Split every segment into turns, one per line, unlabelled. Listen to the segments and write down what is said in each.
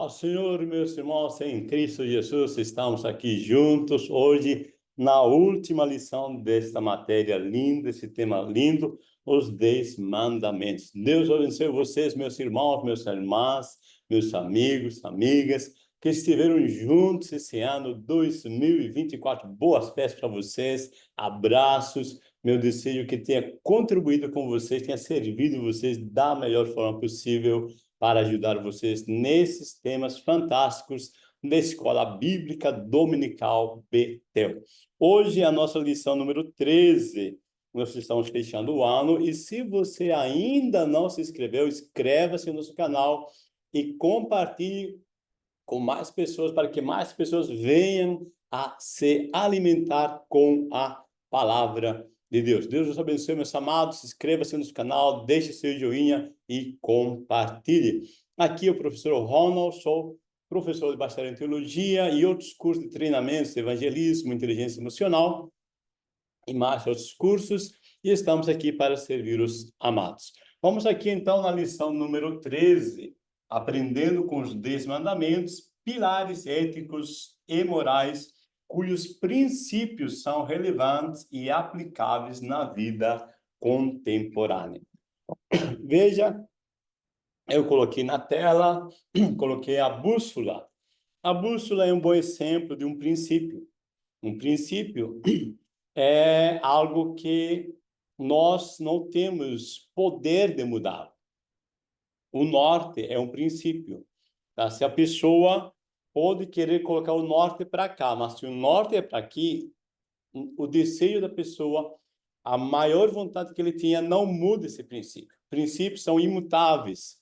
Paz, Senhor, meus irmãos, em Cristo Jesus, estamos aqui juntos hoje na última lição desta matéria linda, esse tema lindo, os 10 mandamentos. Deus abençoe vocês, meus irmãos, meus irmãs, meus amigos, amigas, que estiveram juntos esse ano 2024. Boas festas para vocês, abraços. Meu desejo é que tenha contribuído com vocês, tenha servido vocês da melhor forma possível para ajudar vocês nesses temas fantásticos da Escola Bíblica Dominical Betel. Hoje é a nossa lição número 13. Nós estamos fechando o ano e se você ainda não se inscreveu, inscreva-se no nosso canal e compartilhe com mais pessoas para que mais pessoas venham a se alimentar com a palavra de Deus. Deus os abençoe, meus amados. Inscreva-se no nosso canal, deixe seu joinha e compartilhe. Aqui é o professor Ronald, sou professor de bacharel em teologia e outros cursos de treinamentos, evangelismo, inteligência emocional e mais outros cursos. E estamos aqui para servir os amados. Vamos aqui então na lição número 13, aprendendo com os 10 mandamentos, pilares éticos e morais cujos princípios são relevantes e aplicáveis na vida contemporânea. Veja, eu coloquei na tela, coloquei a bússola. A bússola é um bom exemplo de um princípio. Um princípio é algo que nós não temos poder de mudar. O norte é um princípio. Tá? Se a pessoa pode querer colocar o norte para cá, mas se o norte é para aqui, o desejo da pessoa, a maior vontade que ele tinha, não muda esse princípio. Princípios são imutáveis.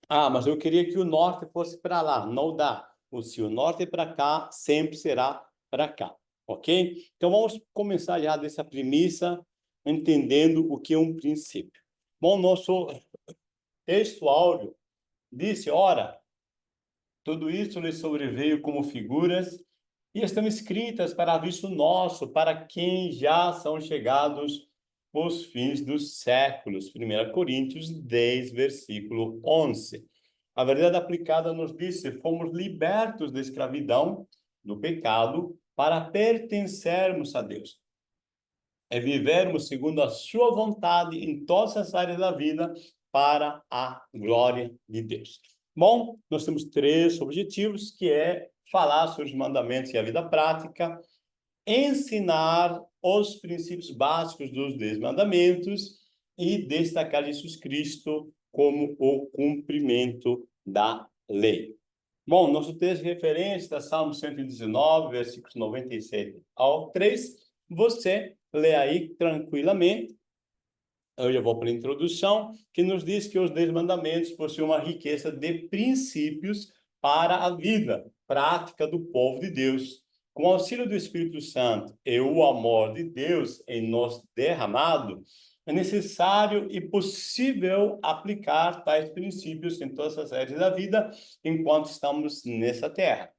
Ah, mas eu queria que o norte fosse para lá. Não dá. Se o norte é para cá, sempre será para cá. Ok? Então, vamos começar já dessa premissa, entendendo o que é um princípio. Bom, nosso texto áureo disse, ora, tudo isso lhe sobreveio como figuras e estão escritas para aviso nosso, para quem já são chegados os fins dos séculos. 1 Coríntios 10, versículo 11. A verdade aplicada nos disse, fomos libertos da escravidão, do pecado, para pertencermos a Deus. É vivermos segundo a sua vontade em todas as áreas da vida para a glória de Deus. Bom, nós temos 3 objetivos, que é falar sobre os mandamentos e a vida prática, ensinar os princípios básicos dos 10 mandamentos e destacar Jesus Cristo como o cumprimento da lei. Bom, nosso texto de referência está Salmo 119, versículos 97 ao 3. Você lê aí tranquilamente. Eu já vou para a introdução, que nos diz que os 10 mandamentos possuem uma riqueza de princípios para a vida prática do povo de Deus. Com o auxílio do Espírito Santo e o amor de Deus em nós derramado, é necessário e possível aplicar tais princípios em todas as áreas da vida enquanto estamos nessa terra.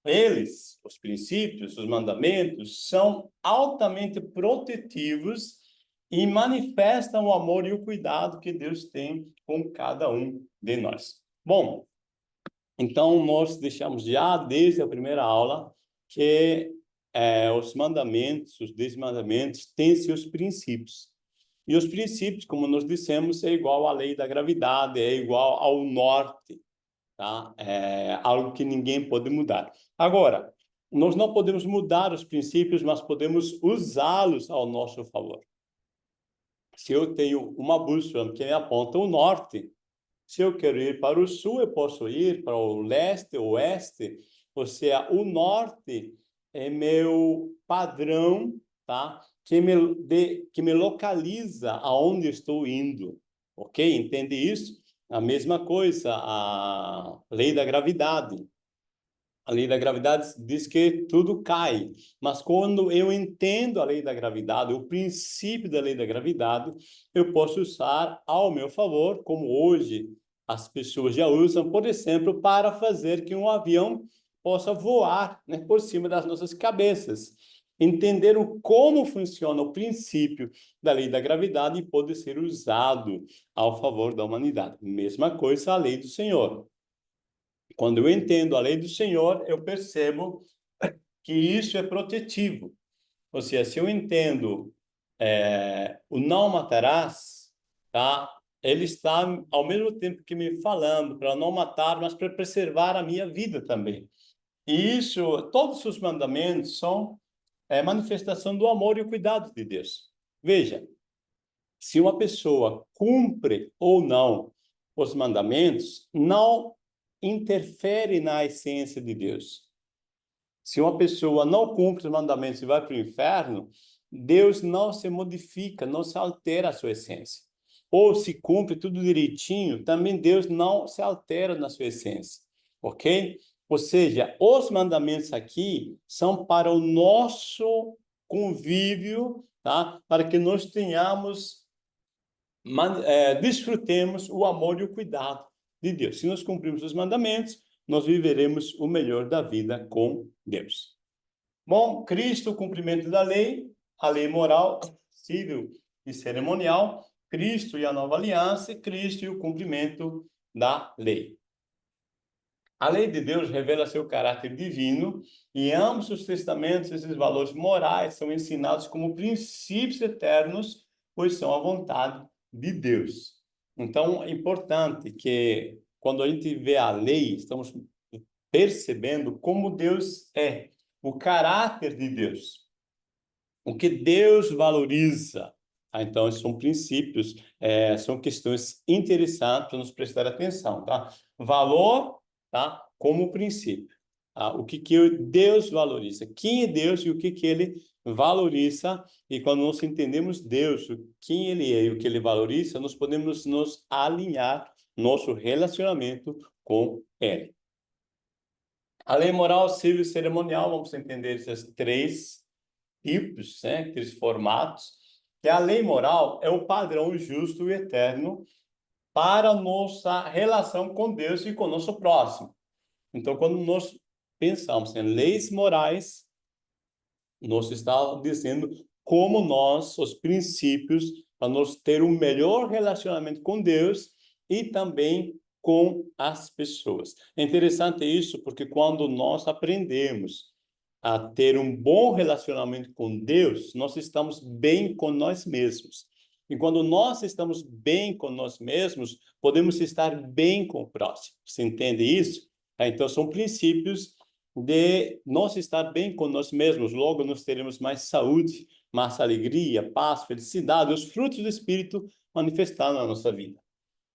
Eles, os princípios, os mandamentos, são altamente protetivos e manifestam o amor e o cuidado que Deus tem com cada um de nós. Bom, então nós deixamos já desde a primeira aula que os mandamentos, os 10 mandamentos, têm seus princípios. E os princípios, como nós dissemos, é igual à lei da gravidade, é igual ao norte. Tá? É algo que ninguém pode mudar. Agora, nós não podemos mudar os princípios, mas podemos usá-los ao nosso favor. Se eu tenho uma bússola que me aponta o norte, se eu quero ir para o sul, eu posso ir para o leste, o oeste, ou seja, o norte é meu padrão, tá? Que me localiza aonde estou indo, ok? Entende isso? A mesma coisa, a lei da gravidade. A lei da gravidade diz que tudo cai, mas quando eu entendo a lei da gravidade, o princípio da lei da gravidade, eu posso usar ao meu favor, como hoje as pessoas já usam, por exemplo, para fazer que um avião possa voar, né, por cima das nossas cabeças. Entender como funciona o princípio da lei da gravidade pode ser usado ao favor da humanidade. Mesma coisa a lei do Senhor. Quando eu entendo a lei do Senhor, eu percebo que isso é protetivo. Ou seja, se eu entendo o não matarás, tá? Ele está ao mesmo tempo que me falando para não matar, mas para preservar a minha vida também. E isso, todos os mandamentos são manifestação do amor e o cuidado de Deus. Veja, se uma pessoa cumpre ou não os mandamentos, não interfere na essência de Deus. Se uma pessoa não cumpre os mandamentos e vai para o inferno, Deus não se modifica, não se altera a sua essência. Ou se cumpre tudo direitinho, também Deus não se altera na sua essência, ok? Ou seja, os mandamentos aqui são para o nosso convívio, tá? Para que nós tenhamos, desfrutemos o amor e o cuidado de Deus. Se nós cumprirmos os mandamentos, nós viveremos o melhor da vida com Deus. Bom, Cristo, o cumprimento da lei, a lei moral, civil e cerimonial, Cristo e a nova aliança, Cristo e o cumprimento da lei. A lei de Deus revela seu caráter divino e em ambos os testamentos esses valores morais são ensinados como princípios eternos, pois são a vontade de Deus. Então, é importante que quando a gente vê a lei, estamos percebendo como Deus é, o caráter de Deus, o que Deus valoriza. Então, são princípios, são questões interessantes para nos prestar atenção, tá? Valor, tá? Como princípio. Tá? O que Deus valoriza? Quem é Deus e o que Ele valoriza? E quando nós entendemos Deus, quem Ele é e o que Ele valoriza, nós podemos nos alinhar nosso relacionamento com Ele. A lei moral, civil e cerimonial, vamos entender esses três tipos, né, três formatos. Que a lei moral é o padrão justo e eterno para a nossa relação com Deus e com o nosso próximo. Então, quando nós pensamos em leis morais, nós estamos dizendo como nós, os princípios, para nós ter um melhor relacionamento com Deus e também com as pessoas. É interessante isso, porque quando nós aprendemos a ter um bom relacionamento com Deus, nós estamos bem com nós mesmos. E quando nós estamos bem com nós mesmos, podemos estar bem com o próximo. Você entende isso? Então, são princípios de nós estar bem com nós mesmos. Logo, nós teremos mais saúde, mais alegria, paz, felicidade, os frutos do Espírito manifestados na nossa vida.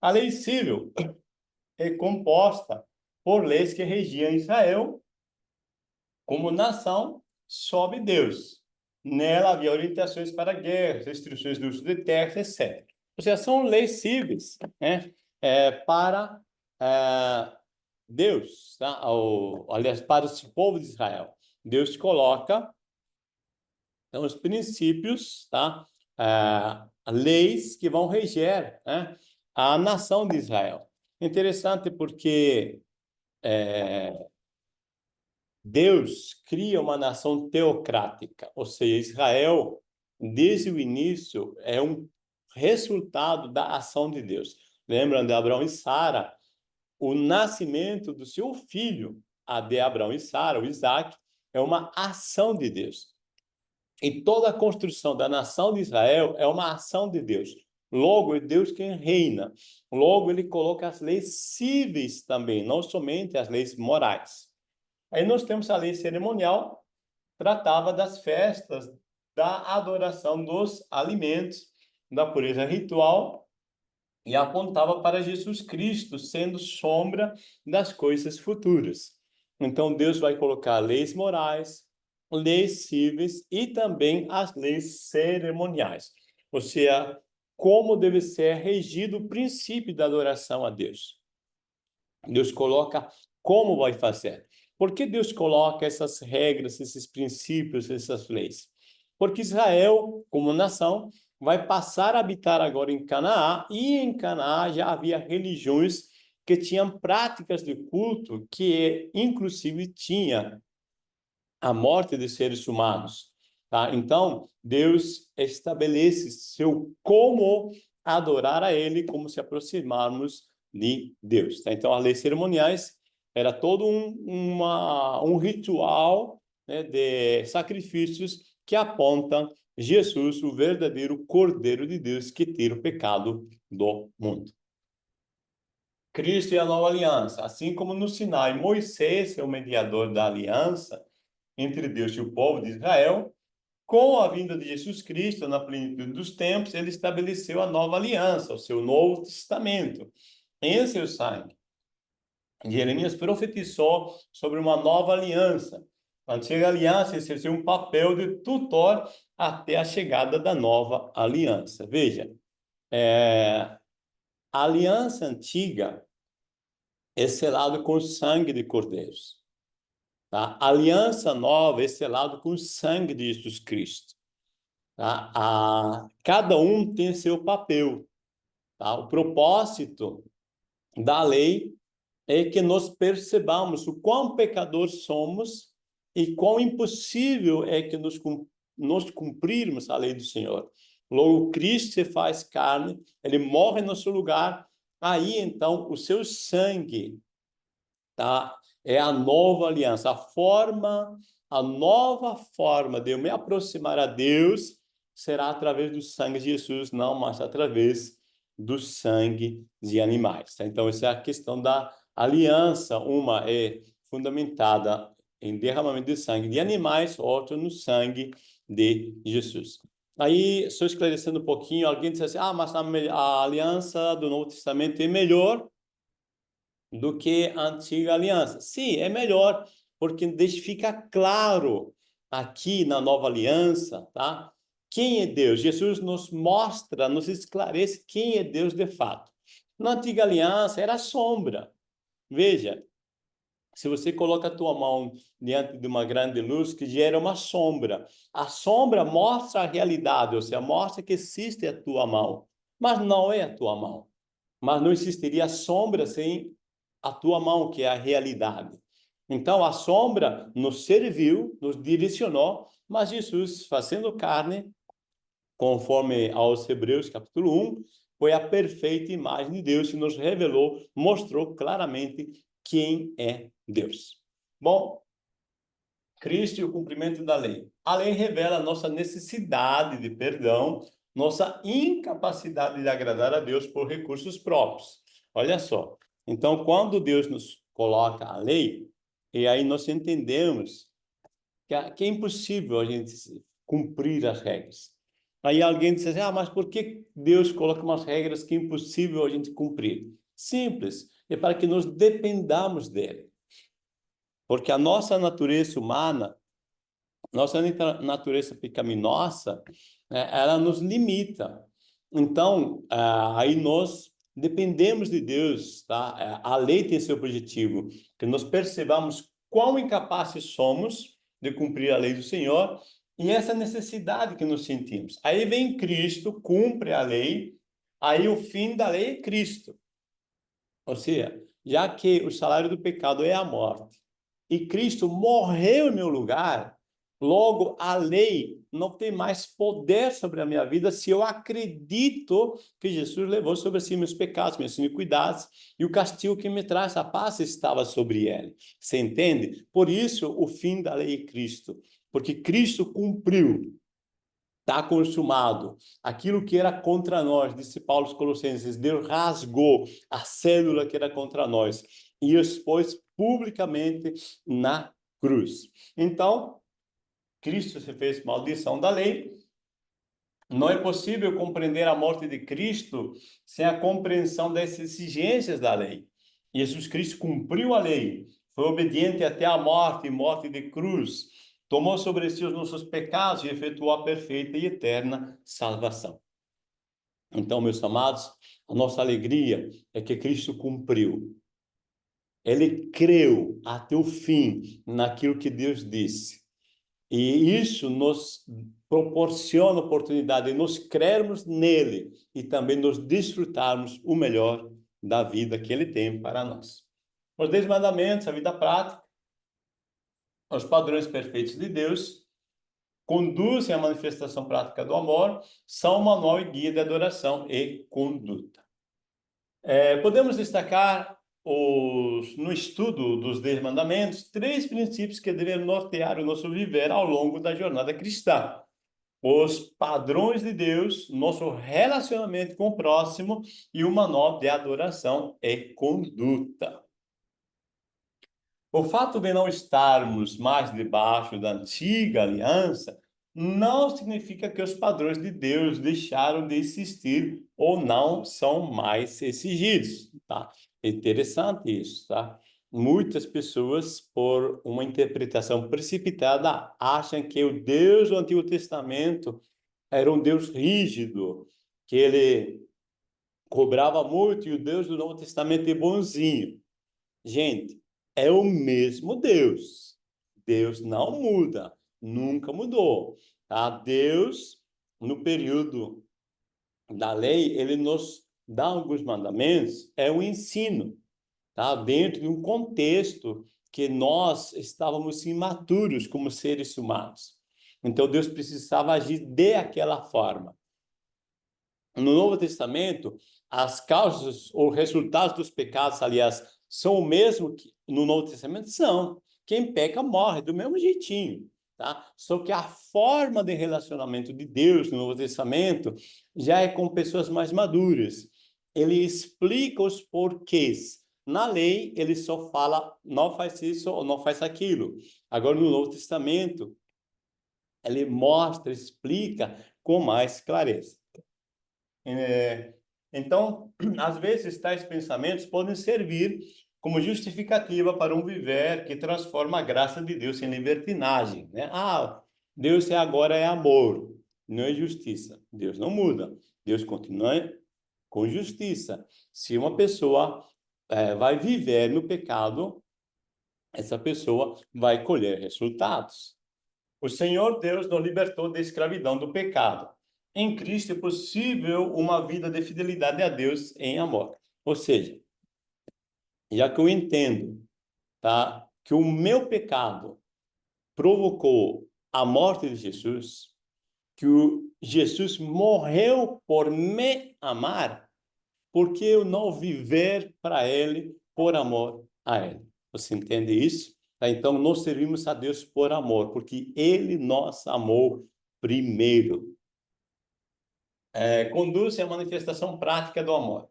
A lei civil é composta por leis que regiam Israel como nação sob Deus. Nela havia orientações para guerras, restrições do uso de terras, etc. Ou seja, são leis civis, né? Para Deus, tá? Aliás, para o povo de Israel. Deus coloca então, os princípios, tá? Leis que vão reger, né, a nação de Israel. Interessante porque Deus cria uma nação teocrática, ou seja, Israel, desde o início, é um resultado da ação de Deus. Lembram de Abraão e Sara? O nascimento do seu filho, a de Abraão e Sara, o Isaac, é uma ação de Deus. E toda a construção da nação de Israel é uma ação de Deus. Logo, é Deus quem reina. Logo, ele coloca as leis cíveis também, não somente as leis morais. Aí nós temos a lei cerimonial, tratava das festas, da adoração dos alimentos, da pureza ritual, e apontava para Jesus Cristo, sendo sombra das coisas futuras. Então, Deus vai colocar leis morais, leis cíveis e também as leis cerimoniais. Ou seja, como deve ser regido o princípio da adoração a Deus. Deus coloca como vai fazer. Por que Deus coloca essas regras, esses princípios, essas leis? Porque Israel, como nação, vai passar a habitar agora em Canaã, e em Canaã já havia religiões que tinham práticas de culto que, inclusive, tinha a morte de seres humanos. Tá? Então, Deus estabelece seu como adorar a Ele, como se aproximarmos de Deus. Tá? Então, as leis cerimoniais Era todo um ritual, né, de sacrifícios que apontam Jesus, o verdadeiro Cordeiro de Deus que tira o pecado do mundo. Cristo é a nova aliança. Assim como no Sinai, Moisés é o mediador da aliança entre Deus e o povo de Israel, com a vinda de Jesus Cristo, na plenitude dos tempos, ele estabeleceu a nova aliança, o seu Novo Testamento, em seu sangue. Jeremias profetizou sobre uma nova aliança. A antiga aliança exerceu um papel de tutor até a chegada da nova aliança. Veja, a aliança antiga é selada com o sangue de cordeiros. Tá? A aliança nova é selada com o sangue de Jesus Cristo. Tá? Cada um tem seu papel. Tá? O propósito da lei é que nós percebamos o quão pecadores somos e quão impossível é que nós cumprirmos a lei do Senhor. Logo, Cristo se faz carne, ele morre no nosso lugar, aí então o seu sangue, tá? É a nova aliança, a nova forma de eu me aproximar a Deus será através do sangue de Jesus, não mais através do sangue de animais. Tá? Então, essa é a questão da aliança. Uma é fundamentada em derramamento de sangue de animais, outra no sangue de Jesus. Aí, só esclarecendo um pouquinho, alguém disse assim, mas a aliança do Novo Testamento é melhor do que a antiga aliança. Sim, é melhor, porque fica claro aqui na nova aliança, tá? Quem é Deus? Jesus nos mostra, nos esclarece quem é Deus de fato. Na antiga aliança era sombra. Veja, se você coloca a tua mão diante de uma grande luz que gera uma sombra, a sombra mostra a realidade, ou seja, mostra que existe a tua mão, mas não é a tua mão. Mas não existiria sombra sem a tua mão, que é a realidade. Então, a sombra nos serviu, nos direcionou, mas Jesus, fazendo carne, conforme aos Hebreus, capítulo 1, foi a perfeita imagem de Deus que nos revelou, mostrou claramente quem é Deus. Bom, Cristo e o cumprimento da lei. A lei revela a nossa necessidade de perdão, nossa incapacidade de agradar a Deus por recursos próprios. Olha só. Então, quando Deus nos coloca a lei, e aí nós entendemos que é impossível a gente cumprir as regras. Aí alguém diz assim, mas por que Deus coloca umas regras que é impossível a gente cumprir? Simples, é para que nós dependamos dele. Porque a nossa natureza humana, nossa natureza pecaminosa, né, ela nos limita. Então, aí nós dependemos de Deus, tá? A lei tem seu objetivo, que nós percebamos quão incapazes somos de cumprir a lei do Senhor e essa necessidade que nos sentimos. Aí vem Cristo, cumpre a lei, aí o fim da lei é Cristo. Ou seja, já que o salário do pecado é a morte, e Cristo morreu em meu lugar, logo a lei não tem mais poder sobre a minha vida se eu acredito que Jesus levou sobre si meus pecados, minhas iniquidades, e o castigo que me traz a paz estava sobre ele. Você entende? Por isso o fim da lei é Cristo, porque Cristo cumpriu. Está consumado. Aquilo que era contra nós, disse Paulo aos Colossenses, Deus rasgou a cédula que era contra nós e expôs publicamente na cruz. Então, Cristo se fez maldição da lei. Não é possível compreender a morte de Cristo sem a compreensão das exigências da lei. Jesus Cristo cumpriu a lei, foi obediente até a morte, morte de cruz, tomou sobre si os nossos pecados e efetuou a perfeita e eterna salvação. Então, meus amados, a nossa alegria é que Cristo cumpriu. Ele creu até o fim naquilo que Deus disse. E isso nos proporciona a oportunidade de nós crermos nele e também nos desfrutarmos o melhor da vida que ele tem para nós. Os 10 mandamentos, a vida prática, os padrões perfeitos de Deus, conduzem à manifestação prática do amor, são um manual e guia de adoração e conduta. Podemos destacar no estudo dos 10 mandamentos, 3 princípios que devem nortear o nosso viver ao longo da jornada cristã. Os padrões de Deus, nosso relacionamento com o próximo e uma nota de adoração e conduta. O fato de não estarmos mais debaixo da antiga aliança não significa que os padrões de Deus deixaram de existir ou não são mais exigidos, tá? É interessante isso, tá? Muitas pessoas, por uma interpretação precipitada, acham que o Deus do Antigo Testamento era um Deus rígido, que ele cobrava muito, e o Deus do Novo Testamento é bonzinho. Gente, é o mesmo Deus. Deus não muda, nunca mudou. Tá? Deus, no período da lei, ele nos dá alguns mandamentos, é um ensino, tá? Dentro de um contexto que nós estávamos imaturos como seres humanos. Então, Deus precisava agir de aquela forma. No Novo Testamento, as causas ou resultados dos pecados, aliás, são o mesmo que no Novo Testamento? São. Quem peca morre do mesmo jeitinho, tá? Só que a forma de relacionamento de Deus no Novo Testamento já é com pessoas mais maduras. Ele explica os porquês. Na lei, ele só fala, não faz isso ou não faz aquilo. Agora, no Novo Testamento, ele mostra, explica com mais clareza. Então, às vezes, tais pensamentos podem servir como justificativa para um viver que transforma a graça de Deus em libertinagem, né? Ah, Deus agora é amor, não é justiça. Deus não muda. Deus continua com justiça. Se uma pessoa vai viver no pecado, essa pessoa vai colher resultados. O Senhor Deus nos libertou da escravidão do pecado. Em Cristo é possível uma vida de fidelidade a Deus em amor. Ou seja, já que eu entendo, tá, que o meu pecado provocou a morte de Jesus, que Jesus morreu por me amar, por que eu não viver para Ele por amor a Ele? Você entende isso? Tá? Então, nós servimos a Deus por amor, porque Ele nos amou primeiro. Conduz à manifestação prática do amor.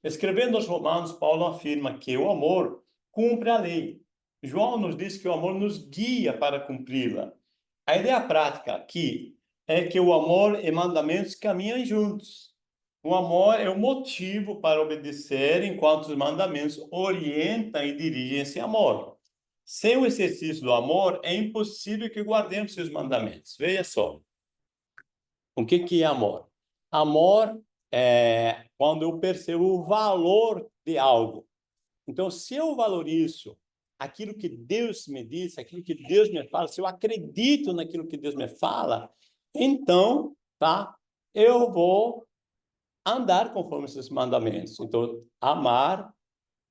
Escrevendo aos Romanos, Paulo afirma que o amor cumpre a lei. João nos diz que o amor nos guia para cumpri-la. A ideia prática aqui é que o amor e mandamentos caminham juntos. O amor é o motivo para obedecer, enquanto os mandamentos orientam e dirigem esse amor. Sem o exercício do amor, é impossível que guardemos seus mandamentos. Veja só. O que é amor? Amor é quando eu percebo o valor de algo. Então, se eu valorizo aquilo que Deus me diz, aquilo que Deus me fala, se eu acredito naquilo que Deus me fala, então, tá? Eu vou andar conforme esses mandamentos. Então, amar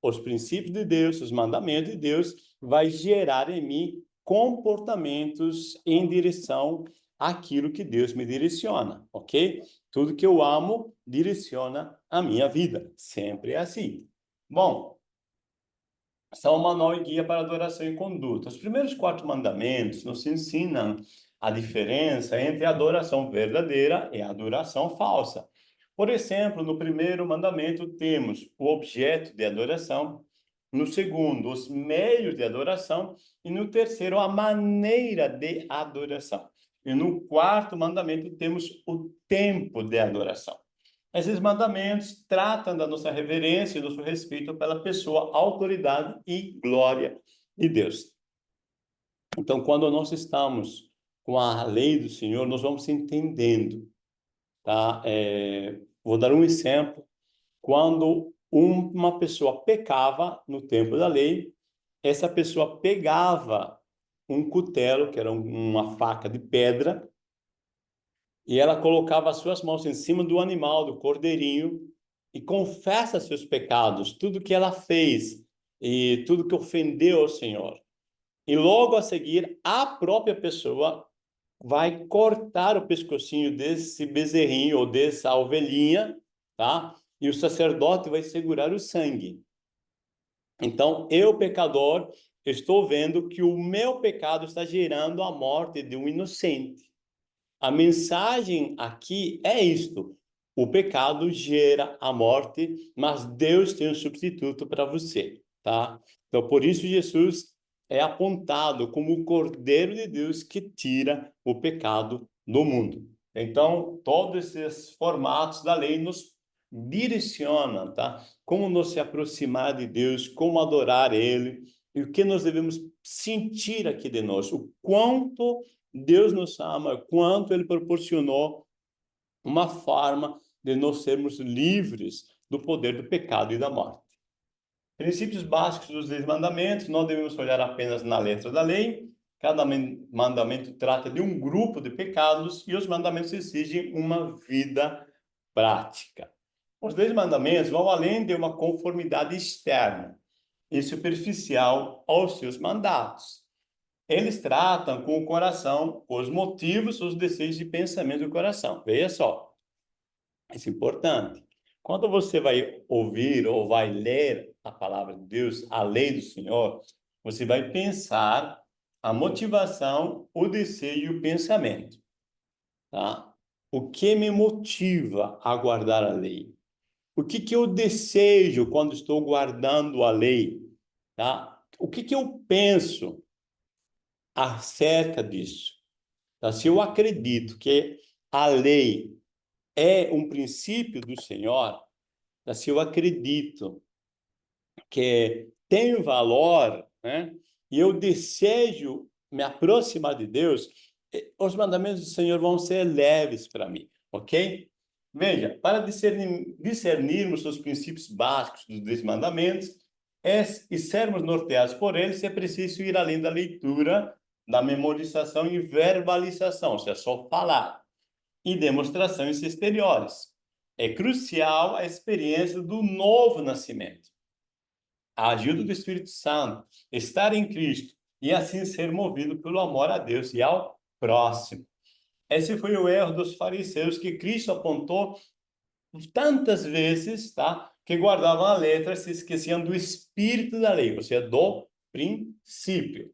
os princípios de Deus, os mandamentos de Deus, vai gerar em mim comportamentos em direção àquilo que Deus me direciona, ok? Tudo que eu amo direciona a minha vida. Sempre é assim. Bom, são um manual e guia para adoração e conduta. Os primeiros 4 mandamentos nos ensinam a diferença entre a adoração verdadeira e a adoração falsa. Por exemplo, no primeiro mandamento temos o objeto de adoração, no segundo, os meios de adoração, e no terceiro, a maneira de adoração. E no quarto mandamento temos o tempo de adoração. Esses mandamentos tratam da nossa reverência e do nosso respeito pela pessoa, autoridade e glória de Deus. Então, quando nós estamos com a lei do Senhor, nós vamos entendendo, tá? Vou dar um exemplo. Quando uma pessoa pecava no tempo da lei, essa pessoa pegava um cutelo, que era uma faca de pedra, e ela colocava as suas mãos em cima do animal, do cordeirinho, e confessa seus pecados, tudo que ela fez e tudo que ofendeu ao Senhor. E logo a seguir, a própria pessoa vai cortar o pescocinho desse bezerrinho ou dessa ovelhinha, tá? E o sacerdote vai segurar o sangue. Então, eu, pecador, estou vendo que o meu pecado está gerando a morte de um inocente. A mensagem aqui é isto: o pecado gera a morte, mas Deus tem um substituto para você, tá? Então, por isso Jesus é apontado como o Cordeiro de Deus que tira o pecado do mundo. Então, todos esses formatos da lei nos direcionam, tá? Como nos se aproximar de Deus, como adorar Ele, e o que nós devemos sentir aqui de nós, o quanto Deus nos ama, quanto Ele proporcionou uma forma de nós sermos livres do poder do pecado e da morte. Princípios básicos dos 10 mandamentos, não devemos olhar apenas na letra da lei. Cada mandamento trata de um grupo de pecados e os mandamentos exigem uma vida prática. Os 10 mandamentos vão além de uma conformidade externa e superficial aos seus mandatos. Eles tratam com o coração os motivos, os desejos e pensamentos do coração. Veja só, isso é importante. Quando você vai ouvir ou vai ler a palavra de Deus, a lei do Senhor, você vai pensar a motivação, o desejo e o pensamento, tá? O que me motiva a guardar a lei? O que eu desejo quando estou guardando a lei, tá? O que eu penso acerca disso? Tá? Se eu acredito que a lei é um princípio do Senhor, tá? Se eu acredito que tem valor, né? E eu desejo me aproximar de Deus, os mandamentos do Senhor vão ser leves para mim, ok? Veja, para discernirmos os princípios básicos dos 10 mandamentos e sermos norteados por eles, é preciso ir além da leitura, da memorização e verbalização, ou seja, só falar, e demonstrações exteriores. É crucial a experiência do novo nascimento, a ajuda do Espírito Santo, estar em Cristo e assim ser movido pelo amor a Deus e ao próximo. Esse foi o erro dos fariseus que Cristo apontou tantas vezes, tá? Que guardavam a letra, se esqueciam do espírito da lei, ou seja, do princípio.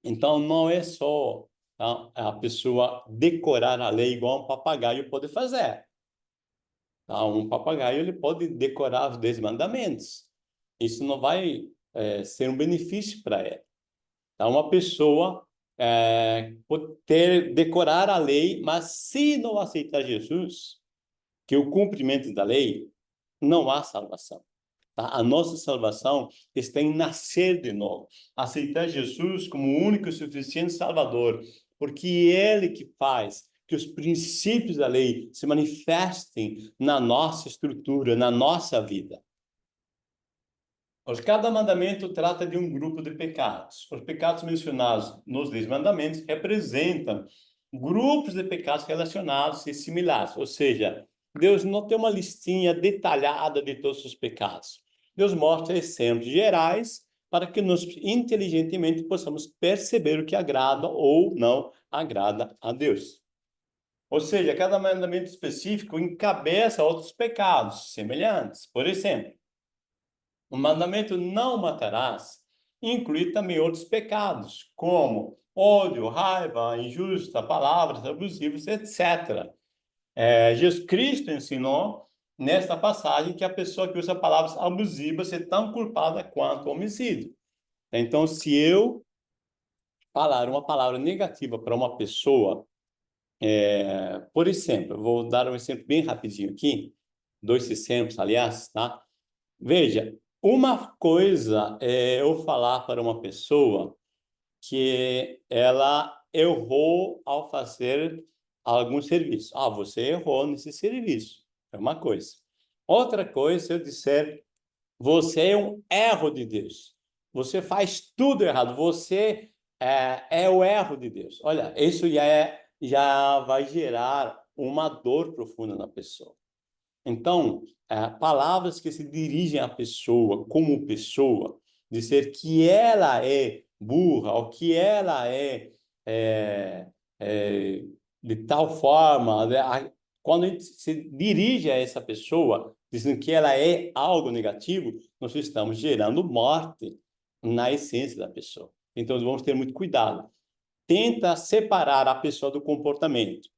Então, não é só, tá, a pessoa decorar a lei igual um papagaio pode fazer. Tá? Um papagaio ele pode decorar os 10 mandamentos. Isso não vai ser um benefício para ele. Então, uma pessoa pode decorar a lei, mas se não aceitar Jesus, que o cumprimento da lei, não há salvação. Tá? A nossa salvação está em nascer de novo, aceitar Jesus como o único e suficiente Salvador, porque é Ele que faz que os princípios da lei se manifestem na nossa estrutura, na nossa vida. Cada mandamento trata de um grupo de pecados. Os pecados mencionados nos 10 mandamentos representam grupos de pecados relacionados e similares, ou seja, Deus não tem uma listinha detalhada de todos os pecados. Deus mostra exemplos gerais para que nós inteligentemente possamos perceber o que agrada ou não agrada a Deus. Ou seja, cada mandamento específico encabeça outros pecados semelhantes. Por exemplo, o mandamento não matarás inclui também outros pecados, como ódio, raiva, injusta, palavras abusivas, etc. Jesus Cristo ensinou nesta passagem que a pessoa que usa palavras abusivas é tão culpada quanto o homicídio. Então, se eu falar uma palavra negativa para uma pessoa, por exemplo, eu vou dar um exemplo bem rapidinho aqui, 2 exemplos, aliás, tá? Veja, uma coisa é eu falar para uma pessoa que ela errou ao fazer algum serviço. Ah, você errou nesse serviço. É uma coisa. Outra coisa, se eu disser, você é um erro de Deus. Você faz tudo errado. Você é o erro de Deus. Olha, isso já vai gerar uma dor profunda na pessoa. Então, palavras que se dirigem à pessoa como pessoa, dizer que ela é burra ou que ela é de tal forma, né? Quando a gente se dirige a essa pessoa, dizendo que ela é algo negativo, nós estamos gerando morte na essência da pessoa. Então, vamos ter muito cuidado. Tenta separar a pessoa do comportamento.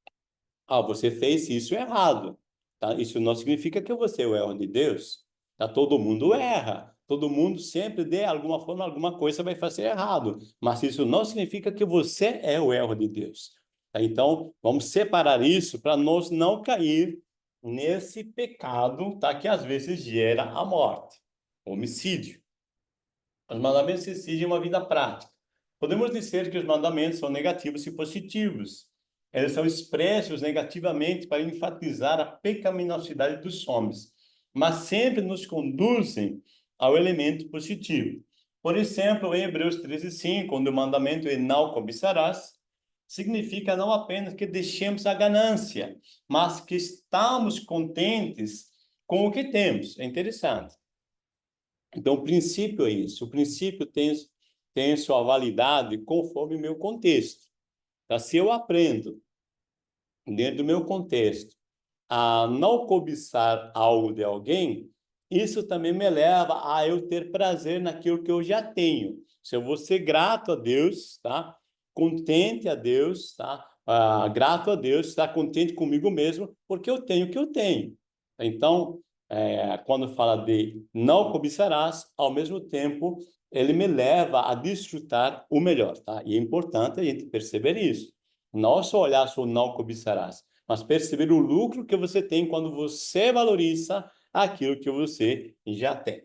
Você fez isso errado. Tá? Isso não significa que você é o erro de Deus. Tá? Todo mundo erra. Todo mundo sempre, de alguma forma, alguma coisa vai fazer errado. Mas isso não significa que você é o erro de Deus. Tá? Então, vamos separar isso para nós não cair nesse pecado, tá? Que às vezes gera a morte, homicídio. Os mandamentos exigem uma vida prática. Podemos dizer que os mandamentos são negativos e positivos. Eles são expressos negativamente para enfatizar a pecaminosidade dos homens, mas sempre nos conduzem ao elemento positivo. Por exemplo, em Hebreus 13:5, onde o mandamento é não cobiçarás, significa não apenas que deixemos a ganância, mas que estamos contentes com o que temos. É interessante. Então, o princípio é isso. O princípio tem sua validade conforme o meu contexto. Tá? Se eu aprendo, dentro do meu contexto, a não cobiçar algo de alguém, isso também me leva a eu ter prazer naquilo que eu já tenho. Se eu vou ser grato a Deus, tá? Contente a Deus, tá? Grato a Deus, estar contente comigo mesmo, porque eu tenho o que eu tenho. Então, quando fala de não cobiçarás, ao mesmo tempo, ele me leva a desfrutar o melhor, tá? E é importante a gente perceber isso. Não só olhar só não cobiçarás, mas perceber o lucro que você tem quando você valoriza aquilo que você já tem.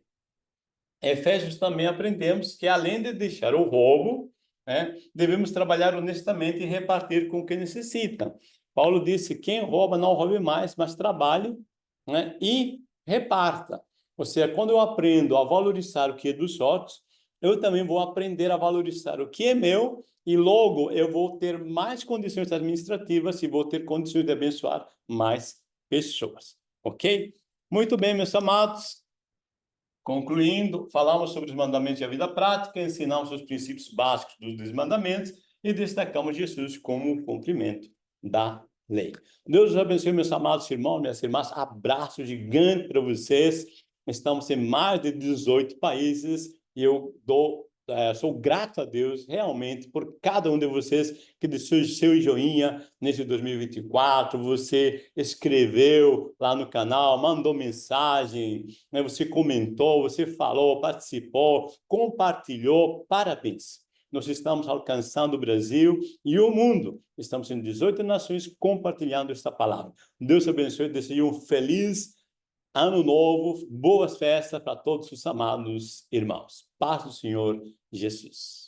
Em Efésios também aprendemos que, além de deixar o roubo, né, devemos trabalhar honestamente e repartir com quem necessita. Paulo disse: quem rouba, não roube mais, mas trabalhe, né, e reparta. Ou seja, quando eu aprendo a valorizar o que é dos outros, eu também vou aprender a valorizar o que é meu e logo eu vou ter mais condições administrativas e vou ter condições de abençoar mais pessoas. Ok? Muito bem, meus amados. Concluindo, falamos sobre os mandamentos e a vida prática, ensinamos os princípios básicos dos mandamentos e destacamos Jesus como o cumprimento da lei. Deus os abençoe, meus amados irmãos, minhas irmãs. Abraço gigante para vocês. Estamos em mais de 18 países e eu sou grato a Deus realmente por cada um de vocês que deixou seu joinha nesse 2024. Você escreveu lá no canal, mandou mensagem, né? Você comentou, você falou, participou, compartilhou. Parabéns! Nós estamos alcançando o Brasil e o mundo. Estamos em 18 nações compartilhando esta palavra. Deus abençoe e desejo um feliz Ano Novo, boas festas para todos os amados irmãos. Paz do Senhor Jesus.